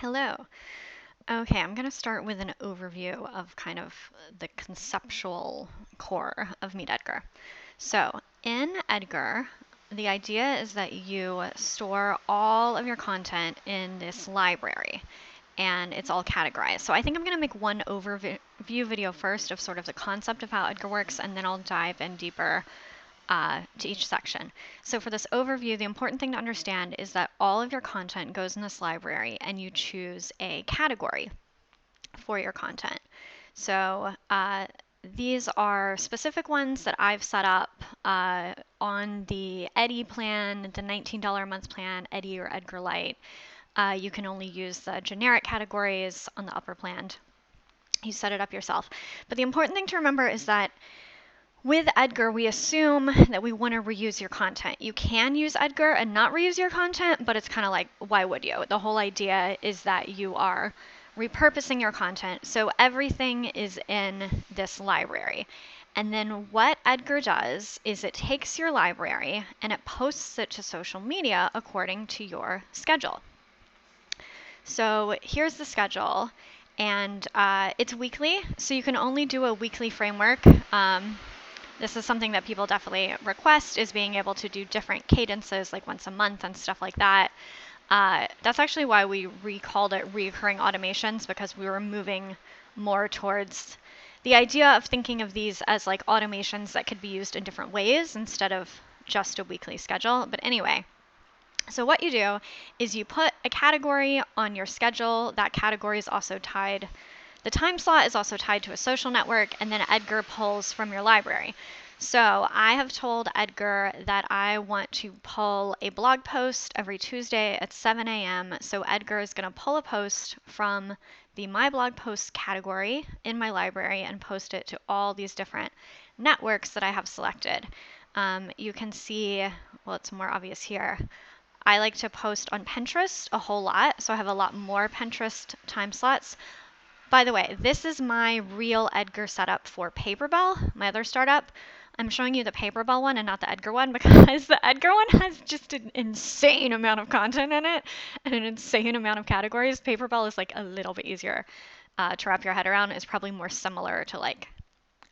Hello. Okay, I'm going to start with an overview of kind of the conceptual core of MeetEdgar. So, in Edgar, the idea is that you store all of your content in this library and it's all categorized. So I think I'm going to make one overview video first of sort of the concept of how Edgar works, and then I'll dive in deeper to each section. So for this overview, the important thing to understand is that all of your content goes in this library and you choose a category for your content. So these are specific ones that I've set up on the Eddie plan, the $19 a month plan, Eddie or Edgar Lite. You can only use the generic categories on the upper plan. You set it up yourself. But the important thing to remember is that with Edgar, we assume that we want to reuse your content. You can use Edgar and not reuse your content, but it's kind of like, why would you? The whole idea is that you are repurposing your content. So everything is in this library. And then what Edgar does is it takes your library and it posts it to social media according to your schedule. So here's the schedule, and it's weekly, so you can only do a weekly framework. This is something that people definitely request, is being able to do different cadences, like once a month and stuff like that. That's actually why we recalled it recurring automations, because we were moving more towards the idea of thinking of these as like automations that could be used in different ways instead of just a weekly schedule. But anyway, so what you do is you put a category on your schedule. That category is also tied, the time slot is also tied to a social network, and then Edgar pulls from your library. So I have told Edgar that I want to pull a blog post every Tuesday at 7 a.m. So Edgar is going to pull a post from the My Blog Posts category in my library and post it to all these different networks that I have selected. You can see, well, it's more obvious here. I like to post on Pinterest a whole lot, so I have a lot more Pinterest time slots. By the way, this is my real Edgar setup for Paperbell, my other startup. I'm showing you the Paperbell one and not the Edgar one because the Edgar one has just an insane amount of content in it and an insane amount of categories. Paperbell is like a little bit easier to wrap your head around. It's probably more similar to like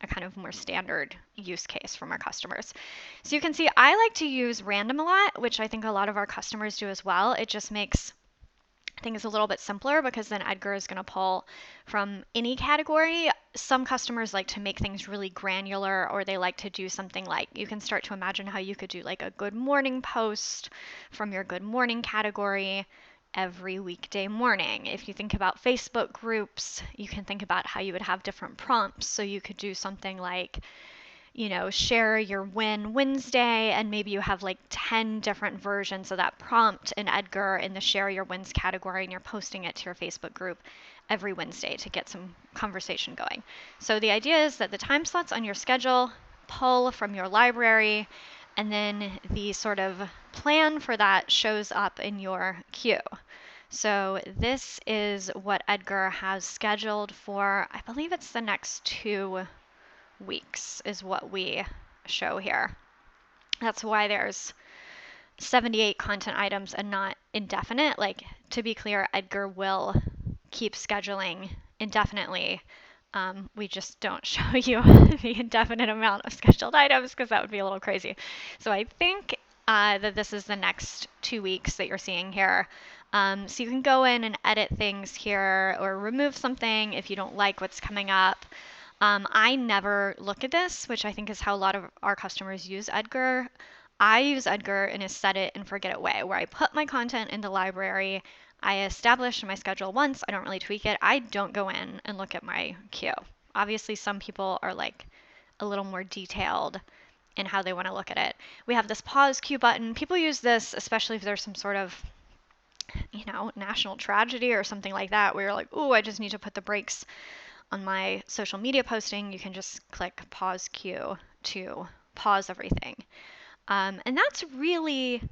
a kind of more standard use case from our customers. So you can see I like to use random a lot, which I think a lot of our customers do as well. It just makes things a little bit simpler because then Edgar is going to pull from any category. Some customers like to make things really granular, or they like to do something like, you can start to imagine how you could do like a good morning post from your good morning category every weekday morning. If you think about Facebook groups, you can think about how you would have different prompts. So you could do something like, share your win Wednesday, and maybe you have like 10 different versions of that prompt in Edgar in the share your wins category, and you're posting it to your Facebook group every Wednesday to get some conversation going. So the idea is that the time slots on your schedule pull from your library, and then the sort of plan for that shows up in your queue. So this is what Edgar has scheduled for, I believe it's the next 2 weeks is what we show here. That's why there's 78 content items and not indefinite. Like, to be clear, Edgar will keep scheduling indefinitely. We just don't show you the indefinite amount of scheduled items because that would be a little crazy. So I think that this is the next 2 weeks that you're seeing here. So you can go in and edit things here or remove something if you don't like what's coming up. I never look at this, which I think is how a lot of our customers use Edgar. I use Edgar in a set it and forget it way, where I put my content in the library, I establish my schedule once, I don't really tweak it. I don't go in and look at my queue. Obviously, some people are like a little more detailed in how they want to look at it. We have this pause queue button. People use this, especially if there's some sort of, national tragedy or something like that, where you're like, ooh, I just need to put the brakes on my social media posting. You can just click pause queue to pause everything. And that's really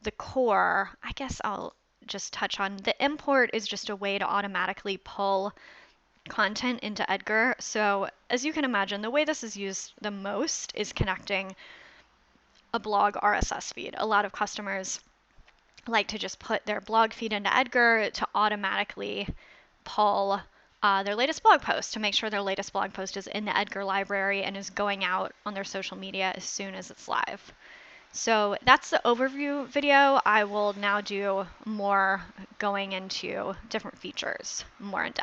the core. I guess I'll just touch on the import is just a way to automatically pull content into Edgar. So as you can imagine, the way this is used the most is connecting a blog RSS feed. A lot of customers like to just put their blog feed into Edgar to automatically pull their latest blog post, to make sure their latest blog post is in the Edgar library and is going out on their social media as soon as it's live. So that's the overview video. I will now do more going into different features more in depth.